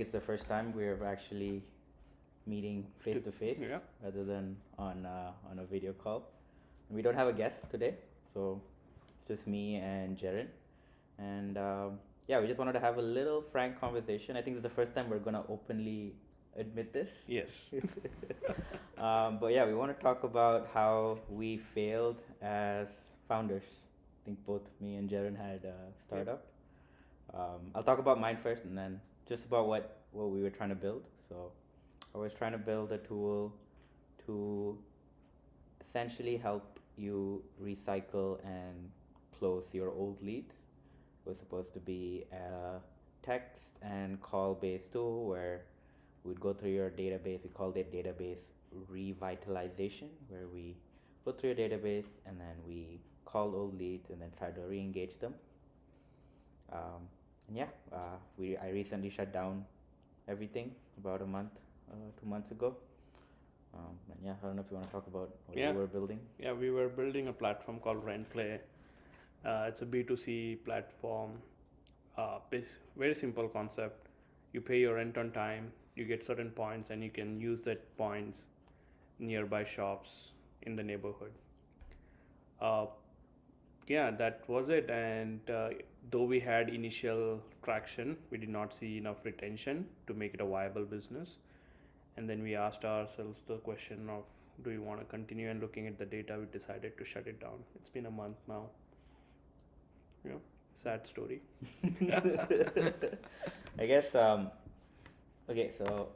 it's the first time we're actually meeting face to face Yeah. rather than on a video call. And we don't have a guest today, so it's just me and Jaren. And yeah, we just wanted to have a little frank conversation. I think this is the first time we're gonna openly admit this. Yes. But yeah, we want to talk about how we failed as founders. I think both me and Jaren had a startup. I'll talk about mine first, and then just about what we were trying to build. So I was trying to build a tool to essentially help you recycle and close your old leads. It was supposed to be a text and call based tool where we'd go through your database. We called it database revitalization, where we go through your database and then we call old leads and then try to re-engage them. And yeah, I recently shut down everything about a month, 2 months ago. And yeah, I don't know if you want to talk about what Yeah. you were building. Yeah, we were building a platform called Rentplay. It's a B2C platform. Very simple concept. You pay your rent on time, you get certain points, and you can use that points nearby shops in the neighborhood. Uh, yeah, that was it. And though we had initial traction, we did not see enough retention to make it a viable business. And then we asked ourselves the question of, do you want to continue? And looking at the data, we decided to shut it down. It's been a month now. Yeah, sad story. I guess okay, so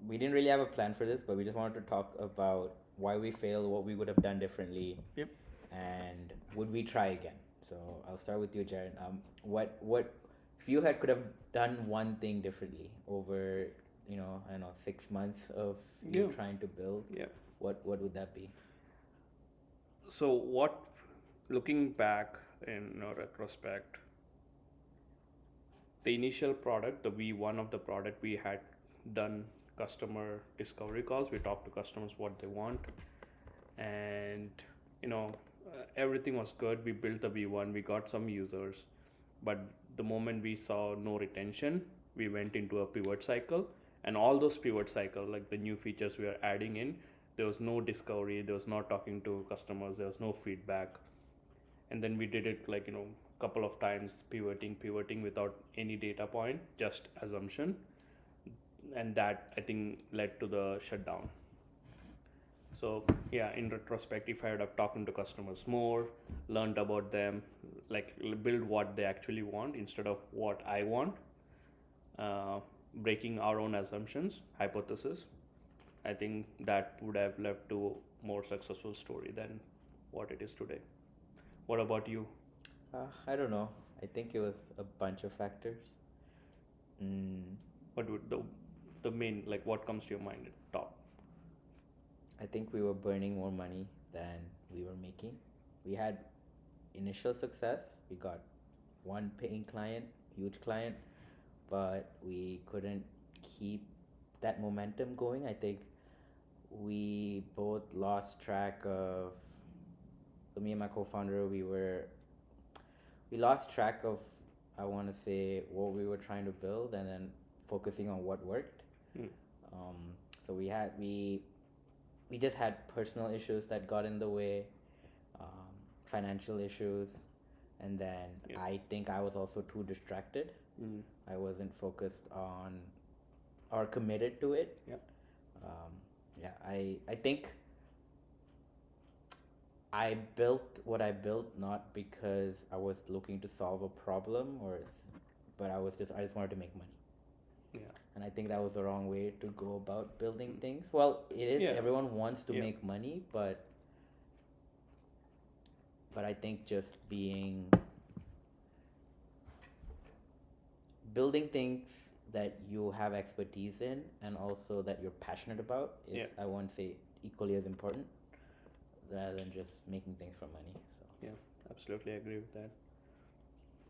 we didn't really have a plan for this, but we just wanted to talk about why we failed, what we would have done differently, Yep. and would we try again. So I'll start with you, Jared. What if you could have done one thing differently over, I don't know, 6 months of you Yeah. trying to build? Yeah. What would that be? So what, looking back in retrospect, the initial product, the V1 of the product, we had done customer discovery calls. We talked to customers what they want, and everything was good. We built the V1, we got some users, but the moment we saw no retention, we went into a pivot cycle. And all those pivot cycle, like the new features we are adding in, there was no discovery, there was not talking to customers, there was no feedback. And then we did it like couple of times, pivoting without any data point, just assumption. And that, I think, led to the shutdown. So yeah, in retrospect, if I would have talked to customers more, learned about them, like build what they actually want instead of what I want, uh, breaking our own assumptions, hypothesis, I think that would have led to more successful story than what it is today. What about you? I don't know. I think it was a bunch of factors. Mm, What would the main, like, what comes to your mind at top? I think we were burning more money than we were making. We had initial success. We got one paying client, huge client, but we couldn't keep that momentum going. I think we both lost track of. So me and my co-founder, we lost track of, I want to say, what we were trying to build, and then focusing on what worked. Hmm. Um, so we just had personal issues that got in the way, financial issues, and then Yeah. I think I was also too distracted. Mm. I wasn't focused on or committed to it. Yeah. Um, yeah, I think I built what I built not because I was looking to solve a problem, but I just wanted to make money. Yeah. And I think that was the wrong way to go about building things. Well, it is, Yeah. everyone wants to Yeah. make money, but I think just building things that you have expertise in and also that you're passionate about is, Yeah. I want to say, equally as important rather than just making things for money. So Yeah, absolutely agree with that.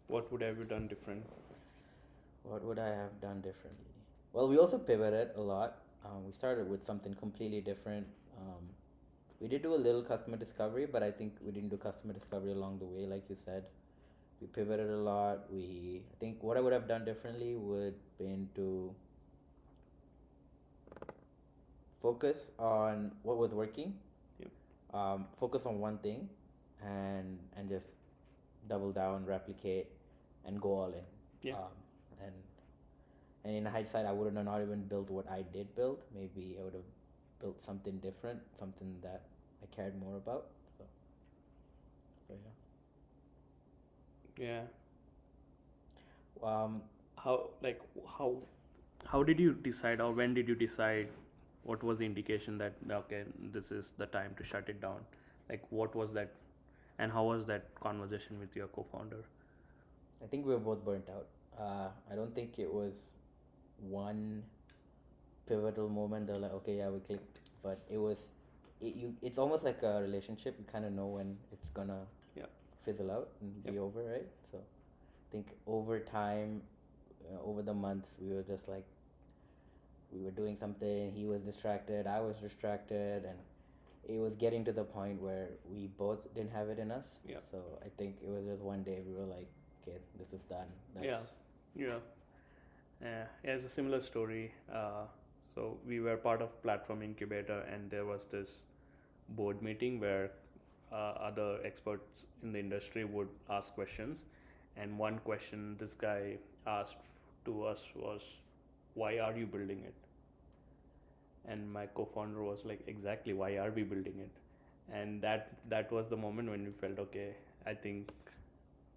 What would have you done different? what would I have done differently? Well, we also pivoted a lot. We started with something completely different. We did do a little customer discovery, but I think we didn't do customer discovery along the way, like you said. We pivoted a lot. I think what I would have done differently would been to focus on what was working, Yep. focus on one thing, and just double down, replicate, and go all in. Yeah. And in hindsight, I would have not even built what I did build. Maybe I would have built something different, something that I cared more about. So, so Yeah. yeah. How like how did you decide, or when did you decide? What was the indication that okay, this is the time to shut it down? Like what was that, and how was that conversation with your co-founder? I think we were both burnt out. I don't think it was one pivotal moment. They're like, okay, yeah, we clicked, but it's almost like a relationship. You kind of know when it's gonna Yeah. fizzle out and Yep. be over, right? So I think over time, over the months, we were just like we were doing something. He was distracted. I was distracted, and it was getting to the point where we both didn't have it in us. Yeah. So I think it was just one day we were like, okay, this is done. Yeah. Yeah. Yeah, it's a similar story. So we were part of Platform Incubator, and there was this board meeting where other experts in the industry would ask questions. And one question this guy asked to us was, "Why are you building it?" And my co-founder was like, "Exactly, why are we building it?" And that was the moment when we felt, okay, I think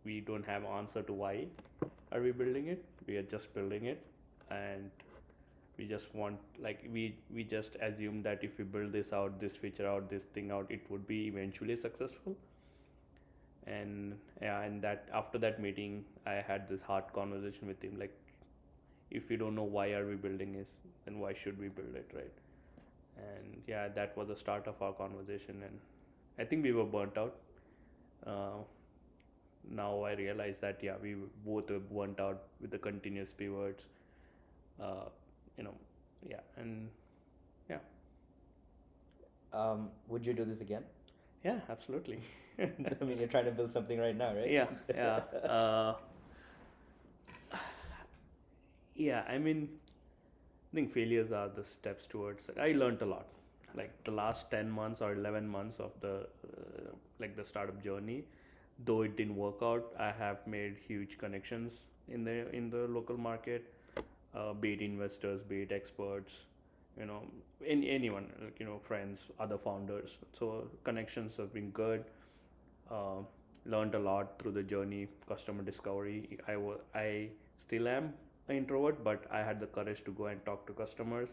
we don't have answer to why are we building it. We are just building it, and we just want, like, we just assume that if we build this out, this feature out, this thing out, it would be eventually successful. And yeah, and that after that meeting I had this hard conversation with him, like, if we don't know why are we building this, then why should we build it, right? And yeah, that was the start of our conversation, and I think we were burnt out. uh, Now I realize that yeah, we both were burnt out with the continuous pivots. uh, you know yeah, and yeah. Would you do this again? Yeah, absolutely. I mean, you're trying to build something right now, right? Yeah, yeah. Yeah, I mean, I think failures are the steps towards. I learned a lot. Like the last 10 months or 11 months of the startup journey, though it didn't work out, I have made huge connections in the local market, be it investors, be it experts, you know, anyone, like, friends, other founders. So connections have been good. uh, Learned a lot through the journey, customer discovery. I still am an introvert, but I had the courage to go and talk to customers,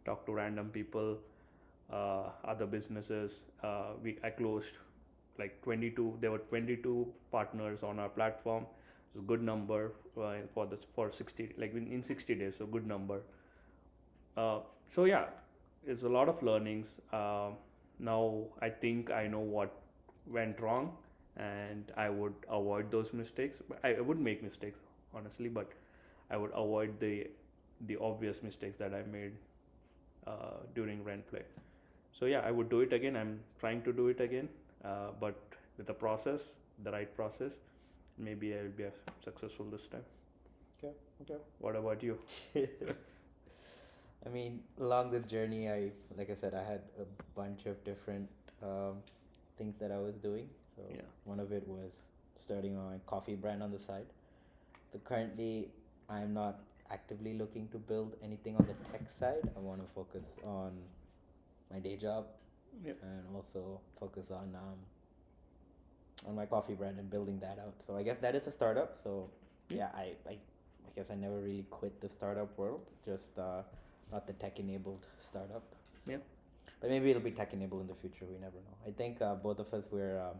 talk to random people, other businesses. I closed like 22. There were 22 partners on our platform. It's a good number for 60, like in 60 days. So good number. So yeah, it's a lot of learnings. Now I think I know what went wrong, and I would avoid those mistakes. I would make mistakes, honestly, but I would avoid the obvious mistakes that I made during rent play. So yeah, I would do it again. I'm trying to do it again, but with a process, the right process. Maybe I will be successful this time. Okay. Okay. What about you? I mean, along this journey, like I said, I had a bunch of different um, things that I was doing. So Yeah. one of it was starting a coffee brand on the side. So currently, I'm not actively looking to build anything on the tech side. I want to focus on my day job Yep. and also focus on my coffee brand and building that out. So I guess that is a startup. So Yeah. yeah, I guess I never really quit the startup world. Just not the tech enabled startup. So, Yeah. but maybe it'll be tech enabled in the future. We never know. I think both of us were.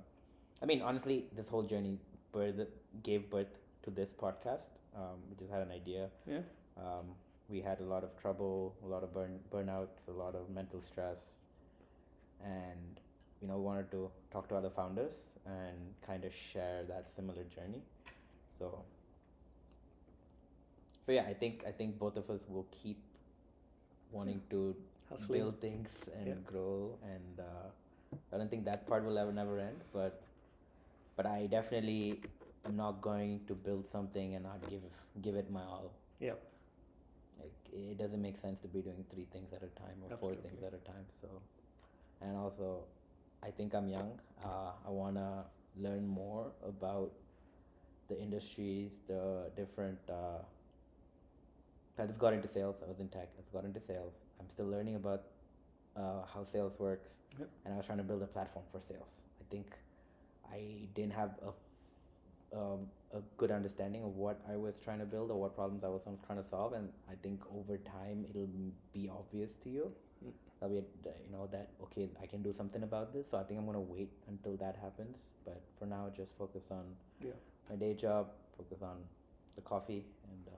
I mean, honestly, this whole journey birth, gave birth to this podcast. We just had an idea. Yeah. Um, we had a lot of trouble, a lot of burnouts, a lot of mental stress, and wanted to talk to other founders and kind of share that similar journey. So yeah, I think both of us will keep wanting to Hustling. build things and Yeah. grow, and I don't think that part will ever never end. But I definitely I'm not going to build something and not give it my all. Yeah, Like it doesn't make sense to be doing three things at a time or four things absolutely. at a time. So, and also, I think I'm young. I wanna learn more about the industries, the different. I just got into sales. I was in tech. I just got into sales. I'm still learning about how sales works, Yep. and I was trying to build a platform for sales. I think I didn't have a good understanding of what I was trying to build or what problems I was trying to solve, and I think over time it'll be obvious to you. Mm. That'll be that okay, I can do something about this. So I think I'm gonna wait until that happens. But for now, just focus on Yeah. my day job, focus on the coffee, and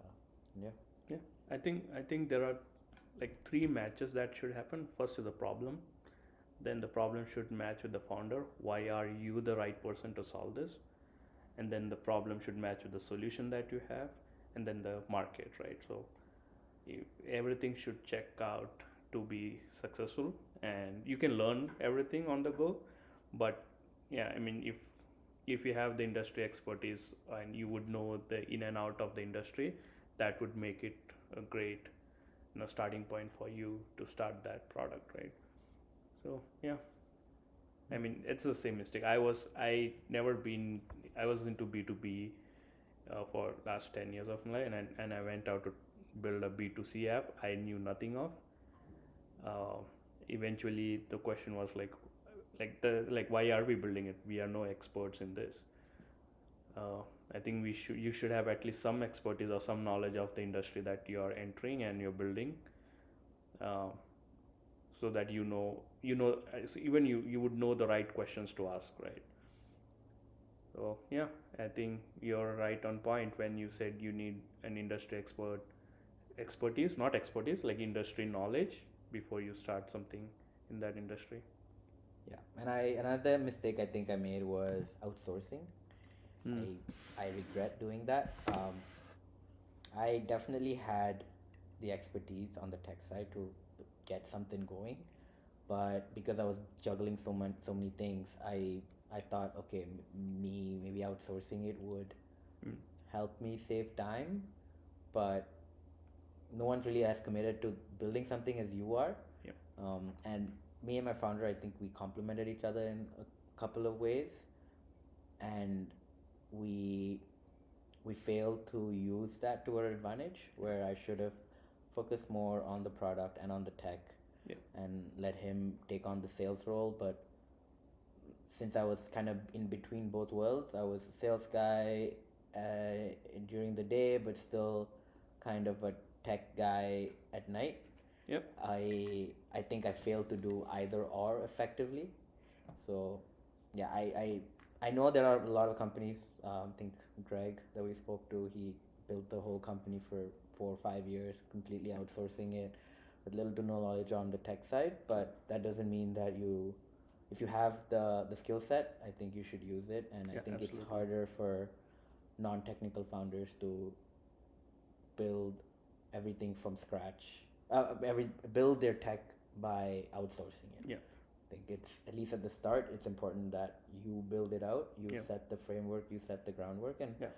yeah. Yeah. I think there are like three matches that should happen. First is the problem. Then the problem should match with the founder. Why are you the right person to solve this? And then the problem should match with the solution that you have, and then the market, right? So everything should check out to be successful, and you can learn everything on the go. But yeah, I mean, if you have the industry expertise and you would know the in and out of the industry, that would make it a great starting point for you to start that product, right? So yeah, I mean, it's the same mistake. I never been, I was into B2B for last 10 years of my life, and I went out to build a B2C app I knew nothing of. uh, Eventually the question was like why are we building it? We are no experts in this. uh, I think you should have at least some expertise or some knowledge of the industry that you are entering and you're building, uh, so that so even you would know the right questions to ask, right? So yeah, I think you're right on point when you said you need an industry expertise, not expertise, like industry knowledge before you start something in that industry. Yeah, and another mistake I think I made was outsourcing. Hmm. I regret doing that. I definitely had the expertise on the tech side to get something going, but because I was juggling so many things, I thought okay, maybe outsourcing it would Hmm. help me save time, but no one's really as committed to building something as you are. Yep. And me and my founder, I think we complemented each other in a couple of ways, and we we failed to use that to our advantage. Where I should have focused more on the product and on the tech, Yep. and let him take on the sales role. But since I was kind of in between both worlds, I was a sales guy during the day, but still kind of a tech guy at night. Yep. I think I failed to do either or effectively. So yeah, I know there are a lot of companies. I think Greg that we spoke to, he built the whole company for 4 or 5 years, completely outsourcing it with little to no knowledge on the tech side. But that doesn't mean that if you have the skill set, I think you should use it. And I Yeah, think it's absolutely. harder for non-technical founders to build everything from scratch. Every build their tech by outsourcing it. Yeah. I think it's at least at the start, it's important that you build it out, you Yeah. set the framework, you set the groundwork, and Yeah.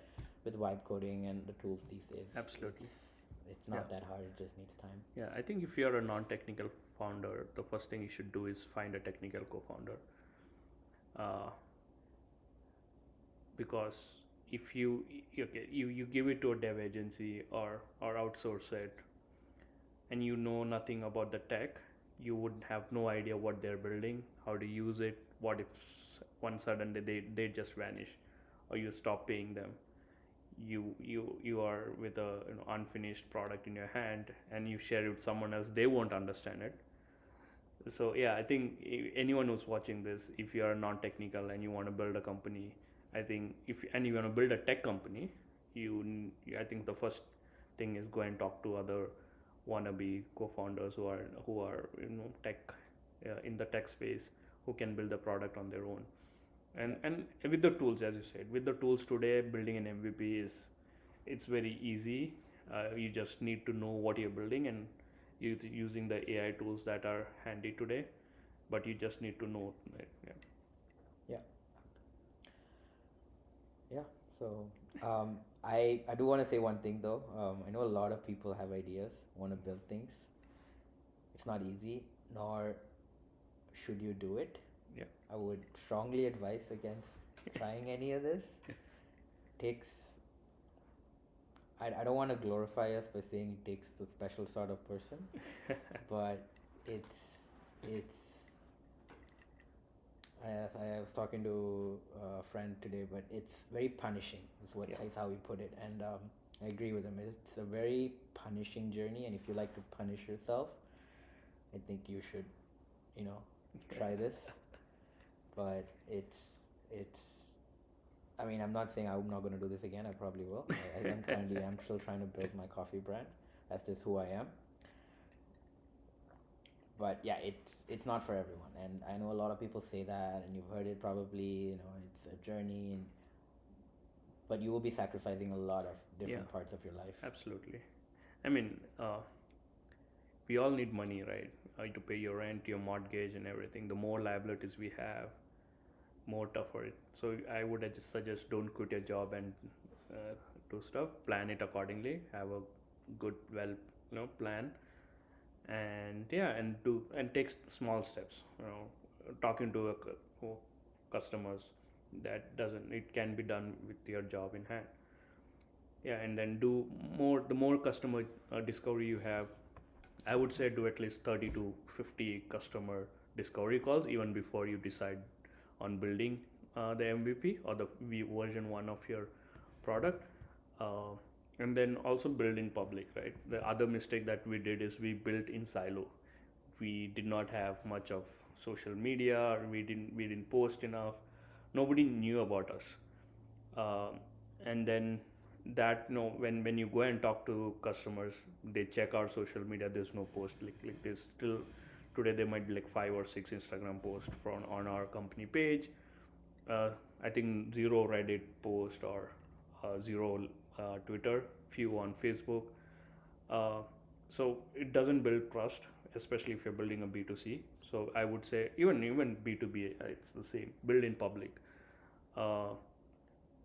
with vibe coding and the tools these days, Absolutely. it's Yeah. not that hard. It just needs time. Yeah, I think if you're a non-technical founder, the first thing you should do is find a technical co-founder. uh, because if you give it to a dev agency or outsource it, and you know nothing about the tech, you would have no idea what they're building, how to use it. What if one suddenly they just vanish, or you stop paying them? You are with a unfinished product in your hand, and you share it with someone else, they won't understand it. So yeah, I think anyone who's watching this, if you are non-technical and you want to build a company, I think if and you want to build a tech company, I think the first thing is go and talk to other wannabe co-founders who are tech in the tech space, who can build the product on their own. and Yeah. and with the tools, as you said, with the tools today, building an MVP is, it's very easy. You just need to know what you're building, and using the AI tools that are handy today, but you just need to know it. Yeah. Yeah. Yeah. So, I do want to say one thing though. I know a lot of people have ideas, want to build things. It's not easy, nor should you do it. Yeah. I would strongly advise against trying any of this. Takes I don't want to glorify us by saying it takes a special sort of person, but it's it's I was talking to a friend today, but it's very punishing. Yeah. Is how we put it, and I agree with him. It's a very punishing journey, and if you like to punish yourself, I think you should, you know, try this. But it's. I mean, I'm not saying I'm not going to do this again. I probably will. I'm still trying to build my coffee brand. That's just who I am. But yeah, it's not for everyone, and I know a lot of people say that, and you've heard it probably. It's a journey, and but you will be sacrificing a lot of Yeah, different parts of your life. absolutely. I mean, we all need money, right? To pay your rent, your mortgage, and everything. The more liabilities we have, more tougher it. So I would just suggest don't quit your job and do stuff. Plan it accordingly. Have a good, well, plan, and yeah, and do and take small steps. Talking to customers, that doesn't. It can be done with your job in hand. Yeah, and then do more. The more customer discovery you have, I would say do at least 30 to 50 customer discovery calls even before you decide on building the MVP or the version 1 of your product. Uh, and then also build in public, right? The other mistake that we did is we built in silo. We did not have much of social media, or we didn't post enough. Nobody knew about us. Um, and then that when you go and talk to customers, they check our social media, there's no post like this still. Today there might be like 5 or 6 Instagram posts from on our company page. uh, I think zero Reddit post, or zero Twitter, few on Facebook. uh, so it doesn't build trust, especially if you're building a B2C. So I would say even B2B, it's the same. Build in public. uh,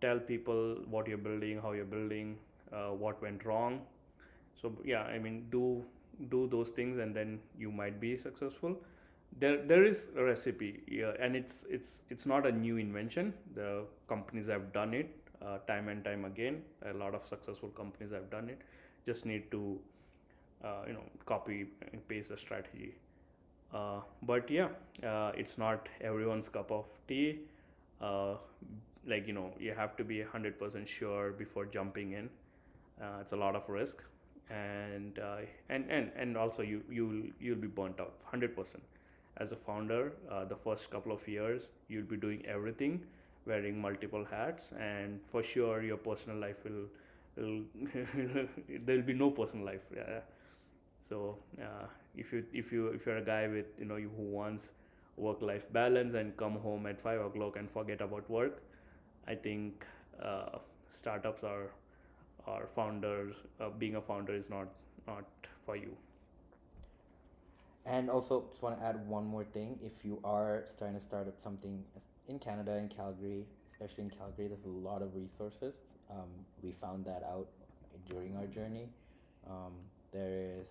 Tell people what you're building, how you're building, what went wrong. So yeah, I mean, do those things, and then you might be successful. There is a recipe, yeah, and it's not a new invention. The companies have done it time and time again. A lot of successful companies have done it. Just need to copy and paste the strategy. But yeah, it's not everyone's cup of tea. uh, you have to be 100% sure before jumping in. It's a lot of risk, and also you'll be burnt out 100%. As a founder, the first couple of years you'll be doing everything, wearing multiple hats, and for sure your personal life will there'll be no personal life. So if you're a guy with who wants work life balance and come home at 5 o'clock and forget about work, I think startups are founders. Being a founder is not for you. And also, just want to add one more thing. If you are trying to start up something in Canada, in Calgary, especially in Calgary, there's a lot of resources. We found that out during our journey. Um, there is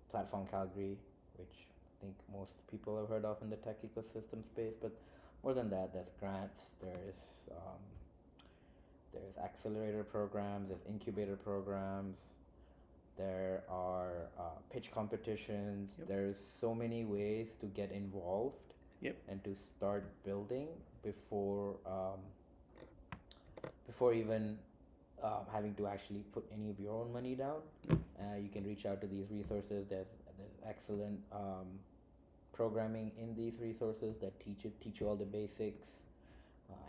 Platform Calgary, which I think most people have heard of in the tech ecosystem space. But more than that, there's grants. There's accelerator programs. There's incubator programs. There are pitch competitions. Yep. There's so many ways to get involved Yep. and to start building before before even having to actually put any of your own money down. You can reach out to these resources. There's excellent programming in these resources that teach you all the basics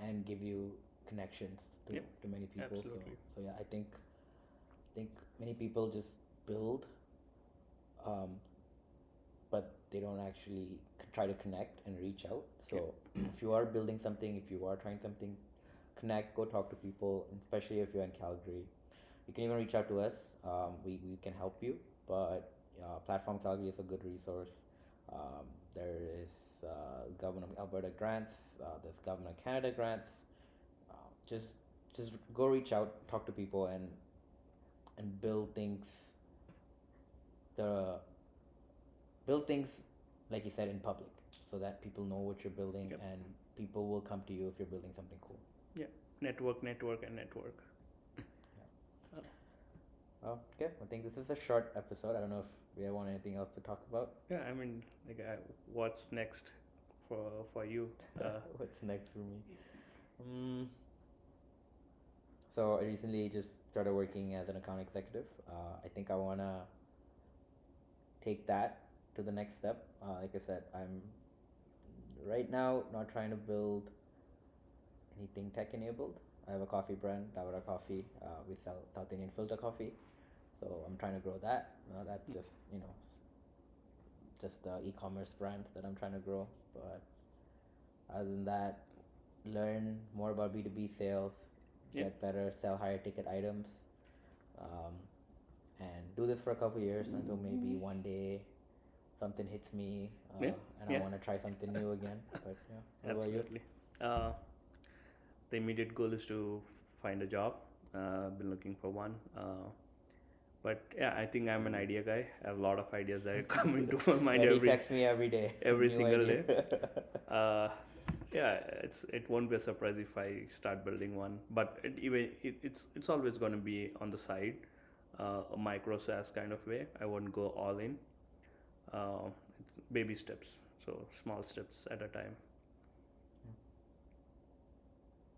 and give you connections Yep. to many people. Absolutely. So yeah, I think many people just build, um, but they don't actually try to connect and reach out. So Yep. if you are building something, if you are trying something, connect, go talk to people, and especially if you're in Calgary. You can even reach out to us. We can help you, but Platform Calgary is a good resource. There is Government of Alberta grants. There's Government of Canada grants. Just just go reach out, talk to people, and the build things like you said in public, so that people know what you're building, Yep. and people will come to you if you're building something cool. Yeah. Network, network, and network. Yeah. Uh, Well, okay. I think this is a short episode. I don't know if we want anything else to talk about. yeah. I mean, like, what's next for you? What's next for me? Mm, so I recently just started working as an account executive. I think I wanna take that to the next step. Like I said, I'm right now not trying to build anything tech enabled. I have a coffee brand, Davara Coffee. We sell South Indian filter coffee, so I'm trying to grow that. That's just just the e-commerce brand that I'm trying to grow. But other than that, learn more about B2B sales, Yeah. get better, sell higher ticket items, um, and do this for a couple years until maybe one day something hits me, Yeah. and I Yeah. want to try something new again. But yeah, what about you? Absolutely. Uh, the immediate goal is to find a job. Been looking for one. But yeah, I think I'm an idea guy. I have a lot of ideas that come into my mind Yeah, he texts me every day, every new single idea. day. Uh, yeah, it won't be a surprise if I start building one. But it's always going to be on the side, a micro SaaS kind of way. I won't go all in. Uh, Baby steps, so small steps at a time.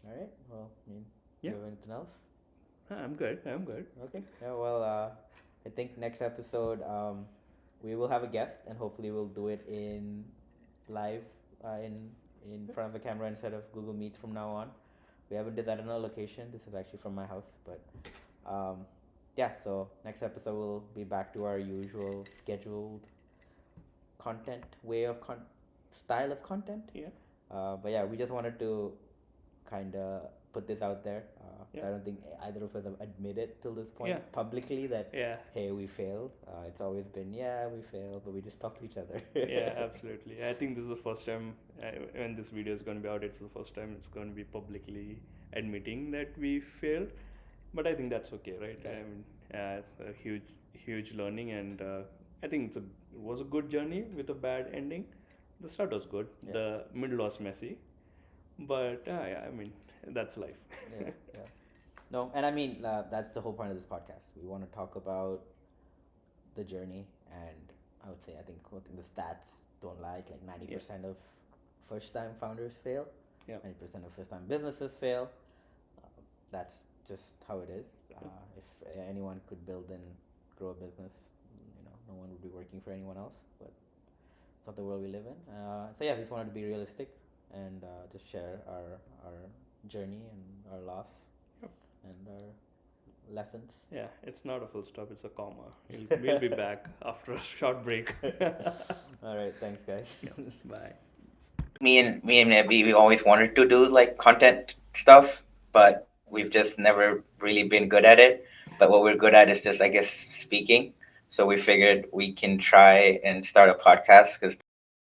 All right. Well, Yeah, you have anything else? I'm good. I'm good. Okay. Yeah. Well, I think next episode, we will have a guest, and hopefully we'll do it in live, in front of the camera instead of Google Meets from now on. We haven't decided on a location. This is actually from my house, but yeah. So next episode we'll be back to our usual scheduled content way of style of content. Yeah, But yeah, we just wanted to kind of put this out there. yeah, So I don't think either of us have admitted till this point yeah, publicly that yeah. hey, we failed. It's always been yeah, we failed, but we just talk to each other. Yeah, absolutely. I think this is the first time when this video is going to be out. It's the first time it's going to be publicly admitting that we failed. But I think that's okay, right? Yeah. I mean, it's a huge learning, and I think it was a good journey with a bad ending. The start was good. Yeah. The middle was messy, but yeah, I mean, that's life. Yeah, yeah. No, and I mean that's the whole point of this podcast. We want to talk about the journey, and I think the stats don't lie. It's like 90% of first-time founders fail. Yeah. 90% of first-time businesses fail. That's just how it is. If anyone could build and grow a business, no one would be working for anyone else. But it's not the world we live in. So yeah, we just wanted to be realistic and just share our journey and our loss Yep. and our lessons. Yeah, it's not a full stop, it's a comma. We'll be back after a short break. All right, thanks, guys. Bye. Me and Abby, we always wanted to do like content stuff, but we've just never really been good at it. But what we're good at is just, I guess, speaking. So we figured we can try and start a podcast because